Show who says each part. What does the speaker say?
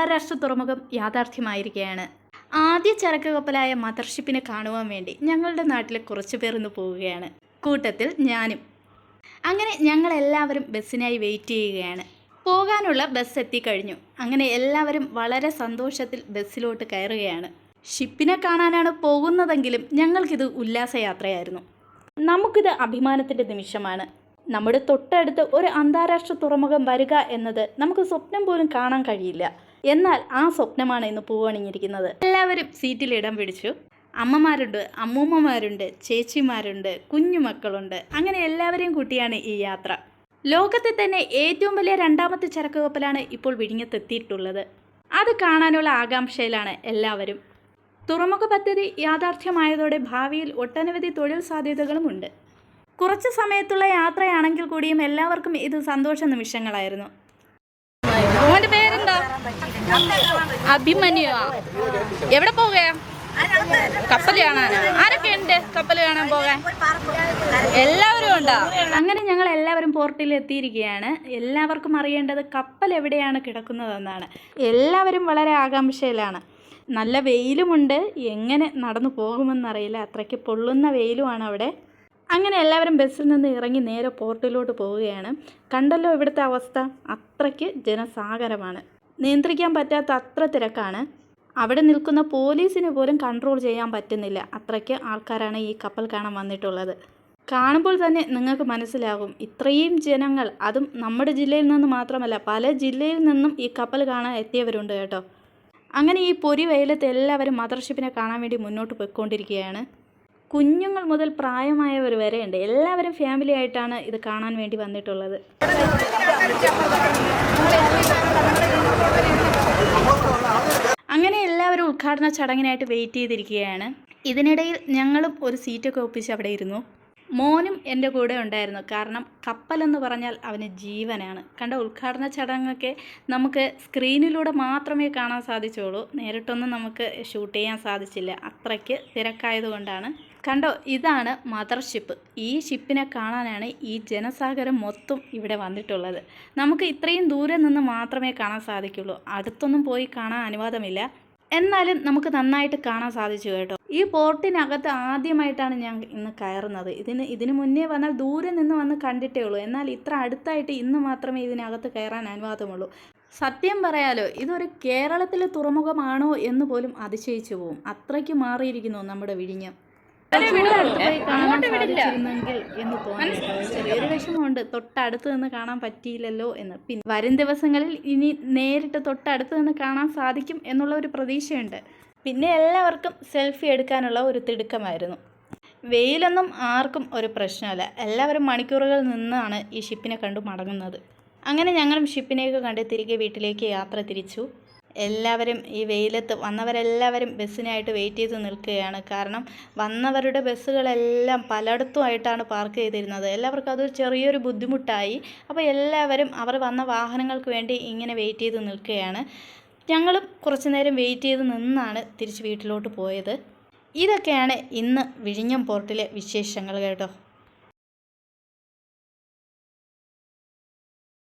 Speaker 1: അന്താരാഷ്ട്ര തുറമുഖം യാഥാർത്ഥ്യമായിരിക്കുകയാണ്. ആദ്യ ചരക്ക് കപ്പലായ മദർഷിപ്പിനെ കാണുവാൻ വേണ്ടി ഞങ്ങളുടെ നാട്ടിലെ കുറച്ച് പേർ ഇന്ന് പോവുകയാണ്, കൂട്ടത്തിൽ ഞാനും. അങ്ങനെ ഞങ്ങളെല്ലാവരും ബസ്സിനായി വെയിറ്റ് ചെയ്യുകയാണ്. പോകാനുള്ള ബസ് എത്തിക്കഴിഞ്ഞു. അങ്ങനെ എല്ലാവരും വളരെ സന്തോഷത്തിൽ ബസ്സിലോട്ട് കയറുകയാണ്. ഷിപ്പിനെ കാണാനാണ് പോകുന്നതെങ്കിലും ഞങ്ങൾക്കിത് ഉല്ലാസയാത്രയായിരുന്നു. നമുക്കിത് അഭിമാനത്തിൻ്റെ നിമിഷമാണ്. നമ്മുടെ തൊട്ടടുത്ത് ഒരു അന്താരാഷ്ട്ര തുറമുഖം വരിക എന്നത് നമുക്ക് സ്വപ്നം പോലും കാണാൻ കഴിയില്ല. എന്നാൽ ആ സ്വപ്നമാണ് ഇന്ന് പൂവണിഞ്ഞിരിക്കുന്നത്. എല്ലാവരും സീറ്റിൽ ഇടം പിടിച്ചു. അമ്മമാരുണ്ട്, അമ്മൂമ്മമാരുണ്ട്, ചേച്ചിമാരുണ്ട്, കുഞ്ഞുമക്കളുണ്ട്. അങ്ങനെ എല്ലാവരെയും കൂട്ടിയാണ് ഈ യാത്ര. ലോകത്തെ തന്നെ ഏറ്റവും വലിയ രണ്ടാമത്തെ ചരക്ക് കപ്പലാണ് ഇപ്പോൾ വിഴിഞ്ഞത്തെത്തിയിട്ടുള്ളത്. അത് കാണാനുള്ള ആകാംക്ഷയിലാണ് എല്ലാവരും. തുറമുഖ പദ്ധതി യാഥാർത്ഥ്യമായതോടെ ഭാവിയിൽ ഒട്ടനവധി തൊഴിൽ സാധ്യതകളുമുണ്ട്. കുറച്ച് സമയത്തുള്ള യാത്രയാണെങ്കിൽ കൂടിയും എല്ലാവർക്കും ഇത് സന്തോഷ നിമിഷങ്ങളായിരുന്നു. മോന്റെ പേരെന്താ? അഭിമന്യു. എവിടെ പോവുക? കപ്പൽ കാണാനോ? ആരൊക്കെ ഉണ്ട് കപ്പൽ കാണാൻ പോകാൻ? എല്ലാവരും ഉണ്ടോ? അങ്ങനെ ഞങ്ങൾ എല്ലാവരും പോർട്ടിൽ എത്തിയിരിക്കുകയാണ്. എല്ലാവർക്കും അറിയേണ്ടത് കപ്പൽ എവിടെയാണ് കിടക്കുന്നതെന്നാണ്. എല്ലാവരും വളരെ ആകാംക്ഷയിലാണ്. നല്ല വെയിലുമുണ്ട്. എങ്ങനെ നടന്നു പോകുമെന്നറിയില്ല, അത്രയ്ക്ക് പൊള്ളുന്ന വെയിലുമാണ് അവിടെ. അങ്ങനെ എല്ലാവരും ബസ്സിൽ നിന്ന് ഇറങ്ങി നേരെ പോർട്ടിലോട്ട് പോവുകയാണ്. കണ്ടല്ലോ ഇവിടുത്തെ അവസ്ഥ, അത്രയ്ക്ക് ജനസാഗരമാണ്. നിയന്ത്രിക്കാൻ പറ്റാത്ത അത്ര തിരക്കാണ്. അവിടെ നിൽക്കുന്ന പോലീസിന് പോലും കൺട്രോൾ ചെയ്യാൻ പറ്റുന്നില്ല, അത്രയ്ക്ക് ആൾക്കാരാണ് ഈ കപ്പൽ കാണാൻ വന്നിട്ടുള്ളത്. കാണുമ്പോൾ തന്നെ നിങ്ങൾക്ക് മനസ്സിലാകും ഇത്രയും ജനങ്ങൾ, അതും നമ്മുടെ ജില്ലയിൽ നിന്ന് മാത്രമല്ല പല ജില്ലയിൽ നിന്നും ഈ കപ്പൽ കാണാൻ എത്തിയവരുണ്ട് കേട്ടോ. അങ്ങനെ ഈ പൊരി വെയിലത്ത് എല്ലാവരും മദർഷിപ്പിനെ കാണാൻ വേണ്ടി മുന്നോട്ട് പോയിക്കൊണ്ടിരിക്കുകയാണ്. കുഞ്ഞുങ്ങൾ മുതൽ പ്രായമായവർ വരെയുണ്ട്. എല്ലാവരും ഫാമിലി ആയിട്ടാണ് ഇത് കാണാൻ വേണ്ടി വന്നിട്ടുള്ളത്. അങ്ങനെ എല്ലാവരും ഉദ്ഘാടന ചടങ്ങിനായിട്ട് വെയിറ്റ് ചെയ്തിരിക്കുകയാണ്. ഇതിനിടയിൽ ഞങ്ങളും ഒരു സീറ്റൊക്കെ ഒപ്പിച്ച് അവിടെ ഇരുന്നു. മോനും എൻ്റെ കൂടെ ഉണ്ടായിരുന്നു. കാരണം കപ്പലെന്ന് പറഞ്ഞാൽ അവന് ജീവനാണ്. കണ്ട ഉദ്ഘാടന ചടങ്ങൊക്കെ നമുക്ക് സ്ക്രീനിലൂടെ മാത്രമേ കാണാൻ സാധിച്ചുള്ളൂ. നേരിട്ടൊന്നും നമുക്ക് ഷൂട്ട് ചെയ്യാൻ സാധിച്ചില്ല, അത്രയ്ക്ക് തിരക്കായതുകൊണ്ടാണ്. കണ്ടോ, ഇതാണ് മദർഷിപ്പ്. ഈ ഷിപ്പിനെ കാണാനാണ് ഈ ജനസാഗരം മൊത്തം ഇവിടെ വന്നിട്ടുള്ളത്. നമുക്ക് ഇത്രയും ദൂരെ നിന്ന് മാത്രമേ കാണാൻ സാധിക്കുള്ളൂ, അടുത്തൊന്നും പോയി കാണാൻ അനുവാദമില്ല. എന്നാലും നമുക്ക് നന്നായിട്ട് കാണാൻ സാധിച്ചു കേട്ടോ. ഈ പോർട്ടിനകത്ത് ആദ്യമായിട്ടാണ് ഞാൻ ഇന്ന് കയറുന്നത്. ഇതിന് മുന്നേ വന്നാൽ ദൂരെ നിന്ന് വന്ന് കണ്ടിട്ടേ ഉള്ളൂ. എന്നാൽ ഇത്ര അടുത്തായിട്ട് ഇന്ന് മാത്രമേ ഇതിനകത്ത് കയറാൻ അനുവാദമുള്ളൂ. സത്യം പറയാലോ, ഇതൊരു കേരളത്തിലെ തുറമുഖമാണോ എന്ന് പോലും അതിശയിച്ചു പോവും, അത്രയ്ക്ക് മാറിയിരിക്കുന്നു നമ്മുടെ വിഴിഞ്ഞം. സാധിച്ചിരുന്നെങ്കിൽ എന്ന് തോന്നി. ചെറിയൊരു വിഷമമുണ്ട്, തൊട്ടടുത്ത് നിന്ന് കാണാൻ പറ്റിയില്ലല്ലോ എന്ന്. പിന്നെ വരും ദിവസങ്ങളിൽ ഇനി നേരിട്ട് തൊട്ടടുത്ത് നിന്ന് കാണാൻ സാധിക്കും എന്നുള്ള ഒരു പ്രതീക്ഷയുണ്ട്. പിന്നെ എല്ലാവർക്കും സെൽഫി എടുക്കാനുള്ള ഒരു തിടുക്കമായിരുന്നു. വെയിലൊന്നും ആർക്കും ഒരു പ്രശ്നമല്ല. എല്ലാവരും മണിക്കൂറുകൾ നിന്നാണ് ഈ ഷിപ്പിനെ കണ്ടു മടങ്ങുന്നത്. അങ്ങനെ ഞങ്ങളും ഷിപ്പിനെയൊക്കെ കണ്ട് തിരികെ വീട്ടിലേക്ക് യാത്ര തിരിച്ചു. എല്ലാവരും ഈ വെയിലത്ത് വന്നവരെല്ലാവരും ബസ്സിനായിട്ട് വെയിറ്റ് ചെയ്ത് നിൽക്കുകയാണ്. കാരണം വന്നവരുടെ ബസ്സുകളെല്ലാം പലയിടത്തുമായിട്ടാണ് പാർക്ക് ചെയ്തിരുന്നത്. എല്ലാവർക്കും അതൊരു ചെറിയൊരു ബുദ്ധിമുട്ടായി. അപ്പോൾ എല്ലാവരും അവർ വന്ന വാഹനങ്ങൾക്ക് വേണ്ടി ഇങ്ങനെ വെയിറ്റ് ചെയ്ത് നിൽക്കുകയാണ്. ഞങ്ങളും കുറച്ച് നേരം വെയിറ്റ് ചെയ്ത് നിന്നാണ് തിരിച്ച് വീട്ടിലോട്ട് പോയത്. ഇതൊക്കെയാണ് ഇന്ന് വിഴിഞ്ഞം പോർട്ടിലെ വിശേഷങ്ങൾ കേട്ടോ.